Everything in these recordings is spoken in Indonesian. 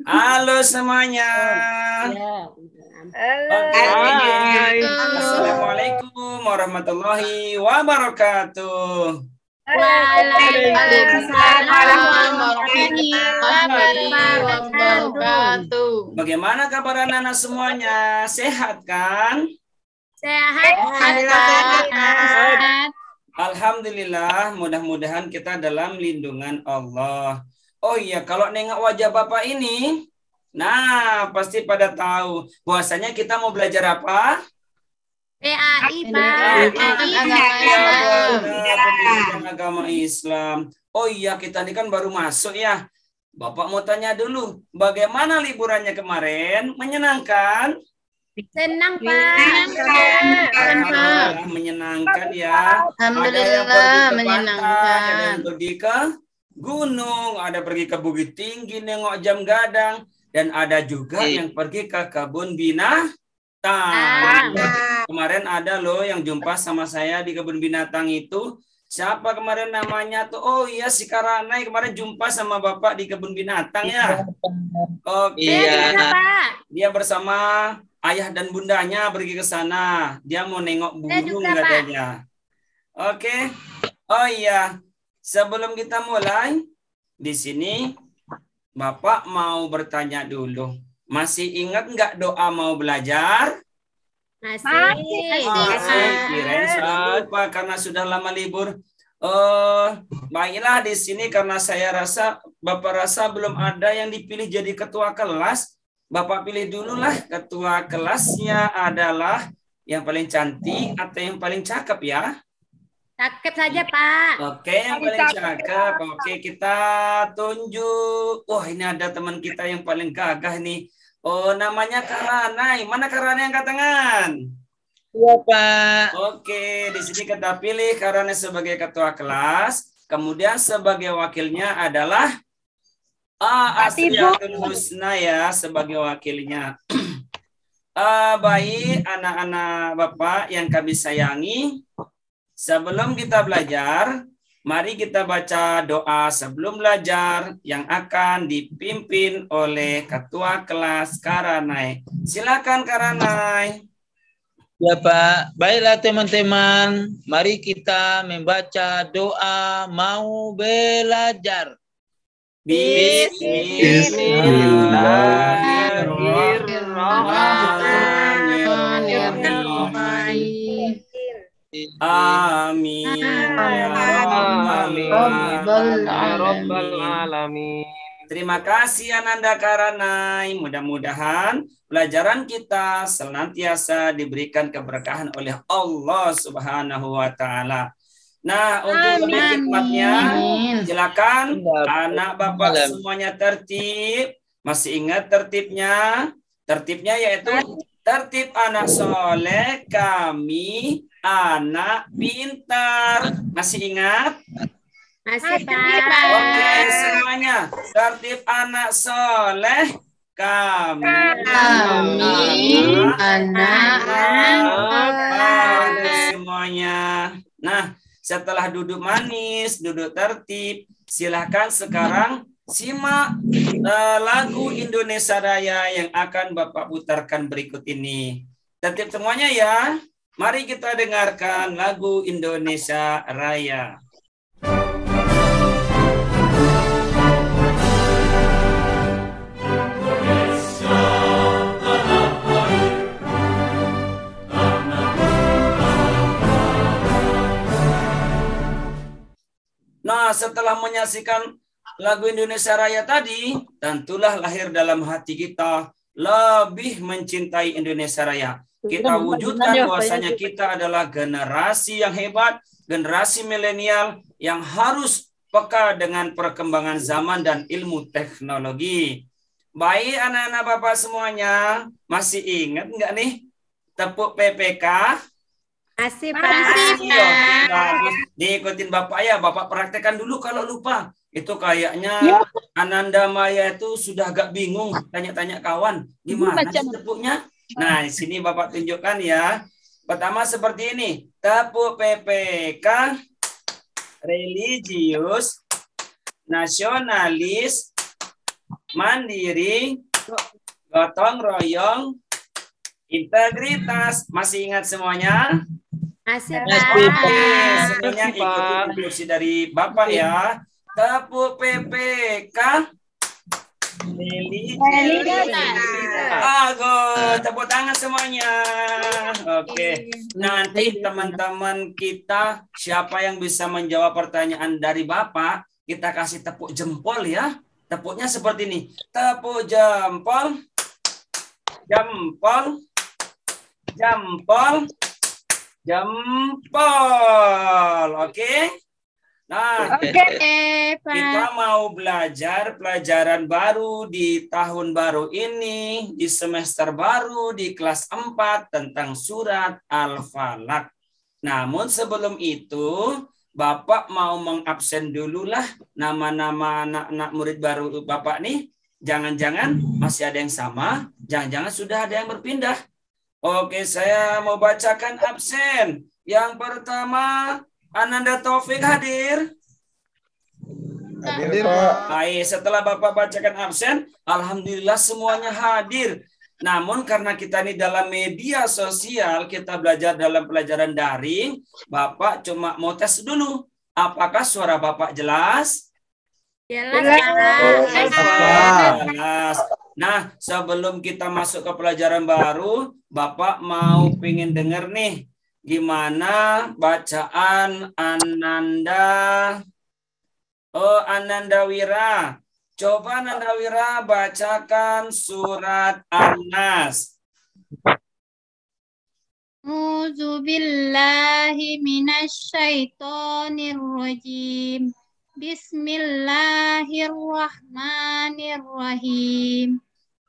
Halo semuanya. Oke. Assalamualaikum warahmatullahi wabarakatuh. Waalaikumsalam warahmatullahi wabarakatuh. Bagaimana kabar anak-anak semuanya? Sehat kan? Sehat. Alhamdulillah, mudah-mudahan kita dalam lindungan Allah. Oh iya, kalau nengok wajah Bapak ini, nah pasti pada tahu bahwasanya kita mau belajar apa? PAI, Pak. Pendidikan agama Islam. Oh iya, kita ini kan baru masuk ya. Bapak mau tanya dulu, bagaimana liburannya kemarin? Menyenangkan? Senang, Pak. Alhamdulillah menyenangkan ya. Alhamdulillah Ada yang pergi ke menyenangkan. pantai, ada yang pergi ke gunung, ada pergi ke Bukit Tinggi nengok jam gadang, dan ada juga yang pergi ke kebun binatang. Kemarin ada loh yang jumpa sama saya di kebun binatang itu. Siapa kemarin namanya tuh? Oh iya, si Karanai kemarin jumpa sama Bapak di kebun binatang ya. Oke. Iya. Dia bersama ayah dan bundanya pergi ke sana. Dia mau nengok burung juga, katanya. Oke. Oh iya. Sebelum kita mulai, di sini Bapak mau bertanya dulu. Masih ingat nggak doa mau belajar? Masih. Kirain sudah lupa karena sudah lama libur. Baiklah di sini karena saya rasa Bapak rasa belum ada yang dipilih jadi ketua kelas. Bapak pilih dulu lah ketua kelasnya adalah yang paling cantik atau yang paling cakep ya? Cakep saja, Pak. Oke, yang paling cakep. Oke, kita tunjuk. Wah, ini ada teman kita yang paling gagah nih. Oh, namanya Karanai. Mana Karanai angkat tangan? Iya, Pak. Oke, di sini kita pilih Karanai sebagai ketua kelas. Kemudian sebagai wakilnya adalah Asriatul Husna ya sebagai wakilnya. Baik, anak-anak Bapak yang kami sayangi. Sebelum kita belajar, mari kita baca doa sebelum belajar yang akan dipimpin oleh ketua kelas Karanai. Silakan Karanai. Ya, Pak. Baiklah teman-teman, mari kita membaca doa mau belajar. Bismillahirrahmanirrahim. Amin. Ya Rabbal Alamin. Terima kasih Ananda Karanai. Mudah-mudahan pelajaran kita senantiasa diberikan keberkahan oleh Allah Subhanahu wa taala. Nah, untuk lebih hikmatnya, silakan anak Bapak semuanya tertib. Masih ingat tertibnya? Tertibnya yaitu tertib anak soleh, kami anak pintar. Masih ingat? Masih, Pak. Oke, semuanya. Tertib anak soleh, kami anak semuanya. Nah, setelah duduk manis, duduk tertib, silahkan sekarang simak lagu Indonesia Raya yang akan Bapak putarkan berikut ini. Tertib semuanya ya. Mari kita dengarkan lagu Indonesia Raya. Nah, setelah menyaksikan lagu Indonesia Raya tadi, tentulah lahir dalam hati kita lebih mencintai Indonesia Raya. Kita wujudkan bahwasanya kita adalah generasi yang hebat, generasi milenial yang harus peka dengan perkembangan zaman dan ilmu teknologi. Baik anak-anak Bapak semuanya, masih ingat nggak nih tepuk PPK? Masih, Pak. Bagus. Diikutin Bapak ya, Bapak praktekkan dulu kalau lupa. Itu kayaknya Ananda Maya itu sudah agak bingung, tanya-tanya kawan, gimana sih tepuknya? Nah, di sini Bapak tunjukkan ya. Pertama seperti ini, tepuk PPK, religius, nasionalis, mandiri, gotong royong, integritas. Masih ingat semuanya? Masih, Masih, Pak. Oke, semuanya ikuti instruksi dari Bapak ya. Tepuk PPK. Lili. Bagus, tepuk tangan semuanya. Oke, nanti teman-teman kita siapa yang bisa menjawab pertanyaan dari Bapak, kita kasih tepuk jempol ya. Tepuknya seperti ini. Tepuk jempol. Jempol. Jempol. Jempol. Oke? Nah, kita mau belajar pelajaran baru di tahun baru ini, di semester baru, di kelas 4 tentang surat Al-Falaq. Namun sebelum itu, Bapak mau mengabsen dululah nama-nama anak-anak murid baru Bapak nih. Jangan-jangan masih ada yang sama, jangan-jangan sudah ada yang berpindah. Oke, saya mau bacakan absen. Yang pertama, Ananda Taufik hadir. Hadir, Pak. Baik, setelah Bapak bacakan absen, alhamdulillah semuanya hadir. Namun karena kita ini dalam media sosial, kita belajar dalam pelajaran daring, Bapak cuma mau tes dulu. Apakah suara Bapak jelas? Jelas, Jelas. Nah, sebelum kita masuk ke pelajaran baru, Bapak mau pengen dengar nih, gimana bacaan Ananda? Oh, Ananda Wira. Coba Ananda Wira bacakan surat An-Nas. A'udzu billahi minasyaitonir rajim. Bismillahirrahmanirrahim.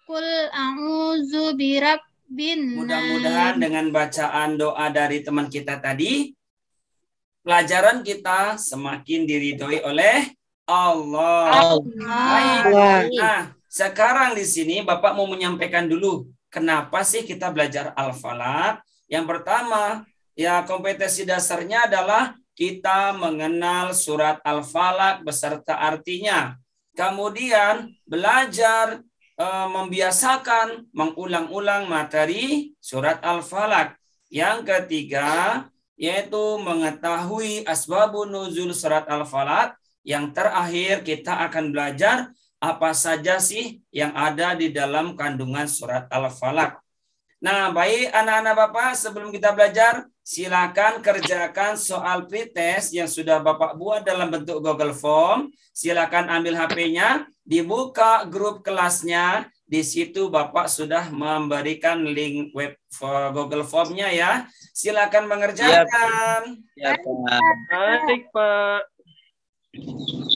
Qul a'udzu birabbin nas. Mudah-mudahan dengan bacaan doa dari teman kita tadi, pelajaran kita semakin diridhoi oleh Allah. Baik. Nah, sekarang di sini Bapak mau menyampaikan dulu kenapa sih kita belajar Al-Falaq. Yang pertama, ya kompetensi dasarnya adalah kita mengenal surat Al-Falaq beserta artinya. Kemudian belajar membiasakan mengulang-ulang materi surat Al-Falaq. Yang ketiga, yaitu mengetahui asbabun nuzul surat Al-Falaq. Yang terakhir, kita akan belajar apa saja sih yang ada di dalam kandungan surat Al-Falaq. Nah, baik anak-anak Bapak, sebelum kita belajar, silakan kerjakan soal pretest yang sudah Bapak buat dalam bentuk Google Form. Silakan ambil HP-nya, dibuka grup kelasnya. Di situ Bapak sudah memberikan link web Google Form-nya ya. Silakan mengerjakan. Ya, Pak. Baik, Pak.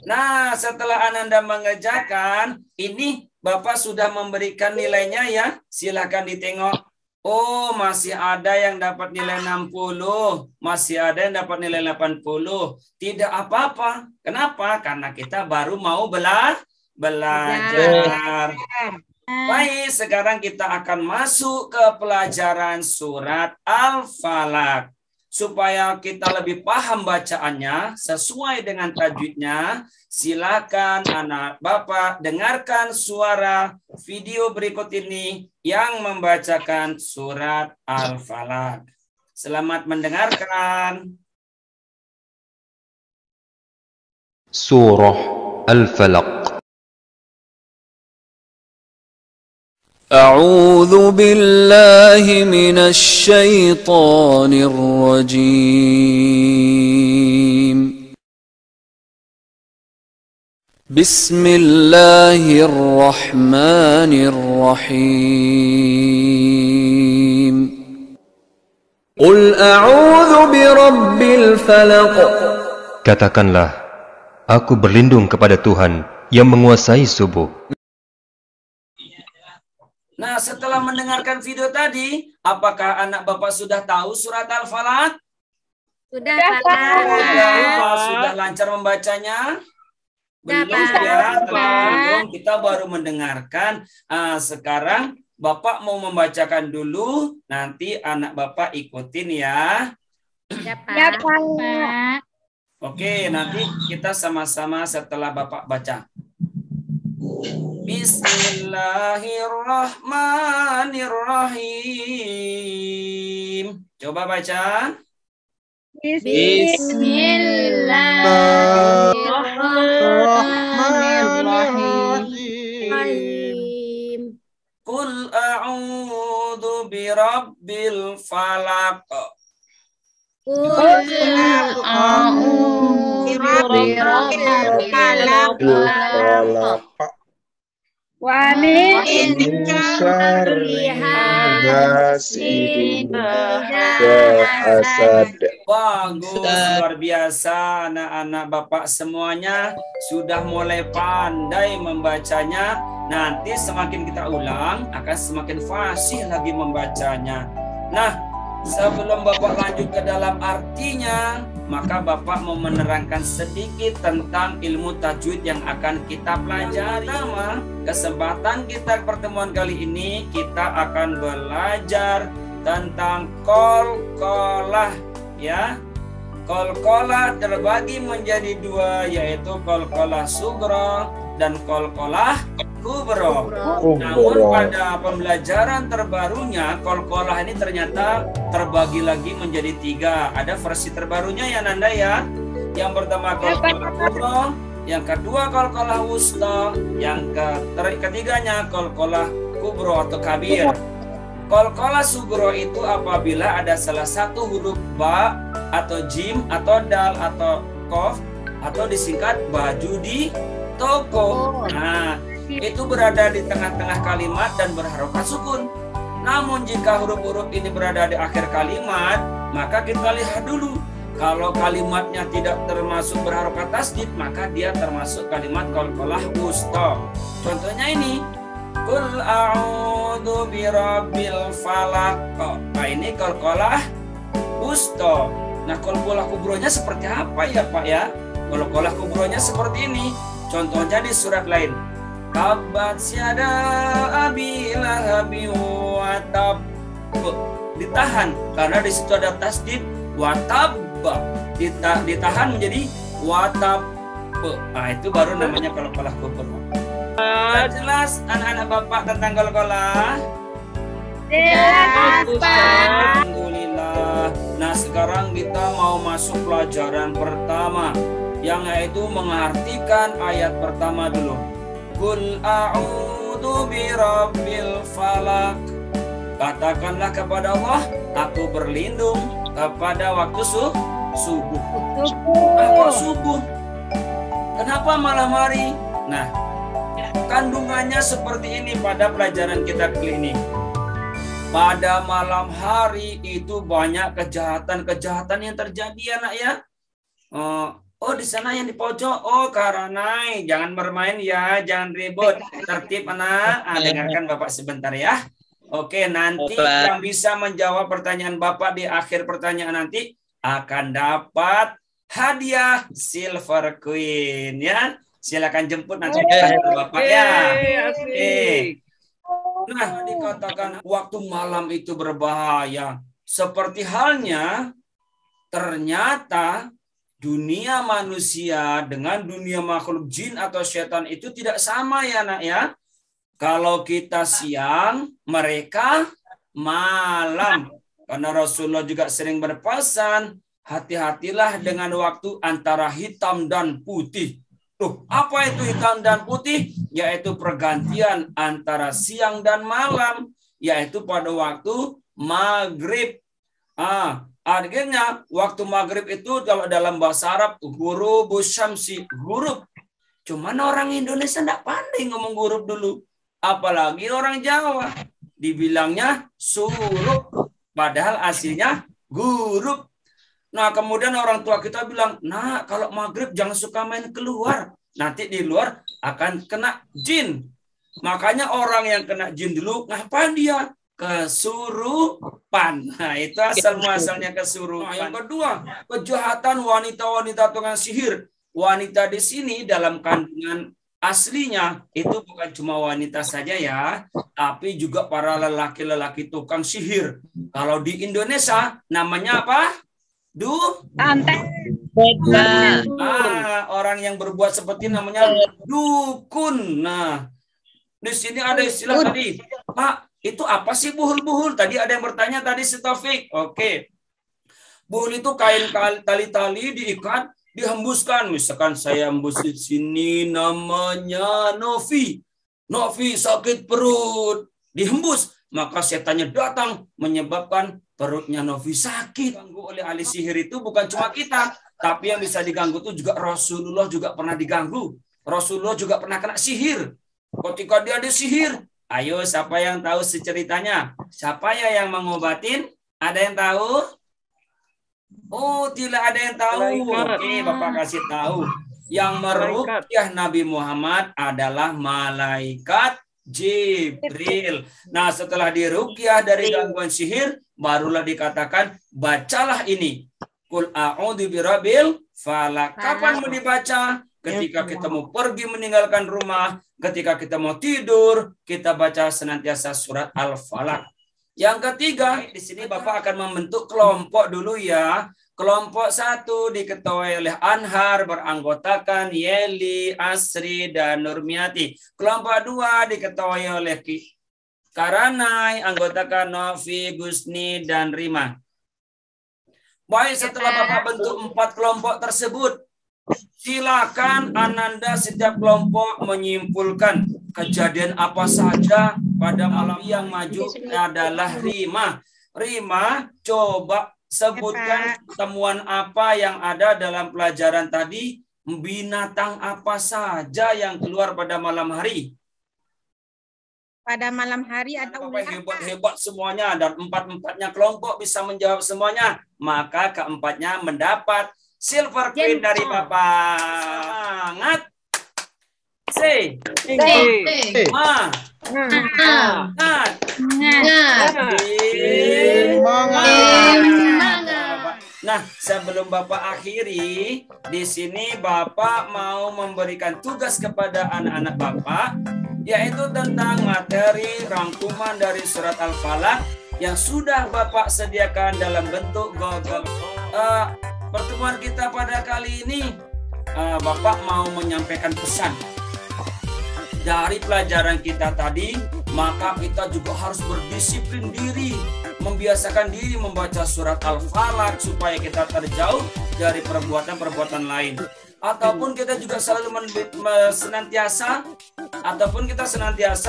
Nah, setelah Ananda mengerjakan, ini Bapak sudah memberikan nilainya ya. Silakan ditengok. Oh, masih ada yang dapat nilai 60, masih ada yang dapat nilai 80. Tidak apa-apa. Kenapa? Karena kita baru mau belajar. Baik, sekarang kita akan masuk ke pelajaran surat Al-Falaq. Supaya kita lebih paham bacaannya sesuai dengan tajwidnya, silakan anak Bapak dengarkan suara video berikut ini yang membacakan surat Al-Falaq. Selamat mendengarkan. Surah Al-Falaq. أعوذ بالله من الشيطان الرجيم بسم الله الرحمن الرحيم قل أعوذ برب الفلق. Katakanlah, aku berlindung kepada Tuhan yang menguasai subuh. Nah, setelah mendengarkan video tadi, apakah anak Bapak sudah tahu surat Al-Falaq? Sudah, Pak. Sudah lancar membacanya? Belum ya, belum. Kita baru mendengarkan. Sekarang Bapak mau membacakan dulu, nanti anak Bapak ikutin ya. Ya, Pak. Oke, nanti kita sama-sama setelah Bapak baca. Bismillahirrahmanirrahim. Coba baca. Bismillahirrahmanirrahim. Qul a'udzu birabbil falaq. Qul a'udzu birabbil falaq. Wa min syarri hasidin idza hasad. Bagus, luar biasa anak-anak Bapak semuanya sudah mulai pandai membacanya. Nanti semakin kita ulang akan semakin fasih lagi membacanya. Nah, sebelum Bapak lanjut ke dalam artinya, maka Bapak mau menerangkan sedikit tentang ilmu tajwid yang akan kita pelajari. Pertama, kesempatan kita pertemuan kali ini kita akan belajar tentang qalqalah, ya. Qalqalah terbagi menjadi dua, yaitu qalqalah sughra dan qalqalah kubra. Namun pada pembelajaran terbarunya qalqalah ini ternyata terbagi lagi menjadi tiga. Ada versi terbarunya ya Nanda ya. Yang pertama qalqalah kubra, yang kedua qalqalah wusta, yang ketiganya qalqalah kubra atau kabir. Qalqalah sughra itu apabila ada salah satu huruf ba atau jim atau dal atau qaf atau disingkat baju di toko. Nah, itu berada di tengah-tengah kalimat dan berharokat sukun. Namun jika huruf-huruf ini berada di akhir kalimat, maka kita lihat dulu. Kalau kalimatnya tidak termasuk berharokat tasdid, maka dia termasuk kalimat qalqalah wusta. Contohnya ini, Qul a'udzu birabbil falaq. Nah, ini qalqalah wusta. Nah, qalqalah kubronya seperti apa ya Pak ya? Qalqalah kubronya seperti ini. Contohnya di surat lain. Tabbat syada abi lahabi wa tab. Ditahan karena di situ ada tasdid wa tab. Ditahan menjadi wa tab. Nah, itu baru namanya qalqalah kubra. Jelas anak-anak Bapak tentang qalqalah? Jelas, Pak. Alhamdulillah. Nah, sekarang kita mau masuk pelajaran pertama, yang yaitu mengartikan ayat pertama dulu. Qul a'udzu birabbil falaq. Katakanlah kepada Allah, aku berlindung kepada waktu subuh. Kok subuh? Kenapa malam hari? Nah, kandungannya seperti ini pada pelajaran kita kali ini. Pada malam hari itu banyak kejahatan-kejahatan yang terjadi anak ya. Oh, di sana yang di pojok. Oh, Karanai, jangan bermain ya, jangan ribut. Tertib anak. Dengarkan Bapak sebentar ya. Oke, nanti yang bisa menjawab pertanyaan Bapak di akhir pertanyaan nanti akan dapat hadiah Silver Queen ya. Silakan jemput nanti Bapak ya. Nah, dikatakan waktu malam itu berbahaya. Seperti halnya ternyata dunia manusia dengan dunia makhluk jin atau setan itu tidak sama ya nak ya. Kalau kita siang, mereka malam. Karena Rasulullah juga sering berpesan, hati-hatilah dengan waktu antara hitam dan putih. Tuh, apa itu hitam dan putih? Yaitu pergantian antara siang dan malam, yaitu pada waktu maghrib. Artinya waktu maghrib itu kalau dalam bahasa Arab ghurubus syamsi, ghurub. Cuman orang Indonesia tidak pandai ngomong ghurub dulu. Apalagi orang Jawa. Dibilangnya surub. Padahal aslinya ghurub. Nah, kemudian orang tua kita bilang, nah kalau maghrib jangan suka main keluar. Nanti di luar akan kena jin. Makanya orang yang kena jin dulu, ngapain dia? Kesurupan. Nah, itu asal-muasalnya kesurupan. Nah, yang kedua, kejahatan wanita-wanita tukang sihir. Wanita di sini dalam kandungan aslinya itu bukan cuma wanita saja ya, tapi juga para lelaki-lelaki tukang sihir. Kalau di Indonesia namanya apa? Nah, Orang yang berbuat seperti namanya dukun. Nah, di sini ada istilah tadi, Pak, itu apa sih buhul-buhul? Tadi ada yang bertanya tadi, si Taufik. Oke. Buhul itu kain tali-tali diikat, dihembuskan. Misalkan saya hembus di sini namanya Novi. Novi sakit perut. Dihembus, maka setannya datang menyebabkan perutnya Novi sakit. Diganggu oleh ahli sihir itu bukan cuma kita, tapi yang bisa diganggu itu juga Rasulullah juga pernah diganggu. Rasulullah juga pernah kena sihir. Ketika dia disihir, ayo siapa yang tahu ceritanya? Siapa ya yang mengobatin? Ada yang tahu? Oh, tidak ada yang tahu. Oke, Bapak kasih tahu. Yang meruqyah Nabi Muhammad adalah malaikat Jibril. Nah, setelah diruqyah dari gangguan sihir, barulah dikatakan, bacalah ini. Qul a'udzu birabbil falaq. Kapan mau dibaca? Ketika kita mau pergi meninggalkan rumah, ketika kita mau tidur, kita baca senantiasa surat Al-Falaq. Yang ketiga, di sini Bapak akan membentuk kelompok dulu ya. Kelompok 1 diketuai oleh Anhar, beranggotakan Yeli, Asri, dan Nurmiati. Kelompok 2 diketuai oleh Karanai, anggotakan Novi, Gusni, dan Rima. Baik, setelah Bapak bentuk 4 kelompok tersebut, silakan Ananda setiap kelompok menyimpulkan kejadian apa saja pada malam yang maju adalah Rima. Rima, coba sebutkan temuan apa yang ada dalam pelajaran tadi, binatang apa saja yang keluar pada malam hari. Pada malam hari ada ular. Hebat-hebat semuanya dan 4-4-nya kelompok bisa menjawab semuanya. Maka keempatnya mendapat silver coin dari Bapak. Semangat. Nah, sebelum Bapak akhiri, di sini Bapak mau memberikan tugas kepada anak-anak Bapak, yaitu tentang materi rangkuman dari surat Al-Falaq yang sudah Bapak sediakan dalam bentuk Google. Pertemuan kita pada kali ini, Bapak mau menyampaikan pesan. Dari pelajaran kita tadi, maka kita juga harus berdisiplin diri, membiasakan diri membaca surat Al-Falaq supaya kita terjauh dari perbuatan-perbuatan lain. Ataupun kita juga selalu senantiasa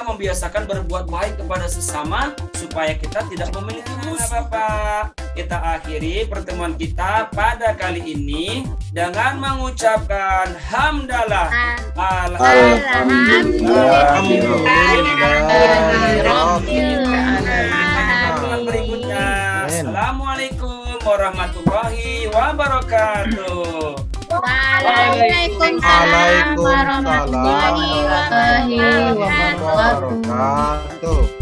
membiasakan berbuat baik kepada sesama supaya kita tidak memiliki musuh. Bapak, kita akhiri pertemuan kita pada kali ini dengan mengucapkan hamdalah. Berikutnya, Assalamualaikum warahmatullahi wabarakatuh. Waalaikumsalam warahmatullahi wabarakatuh.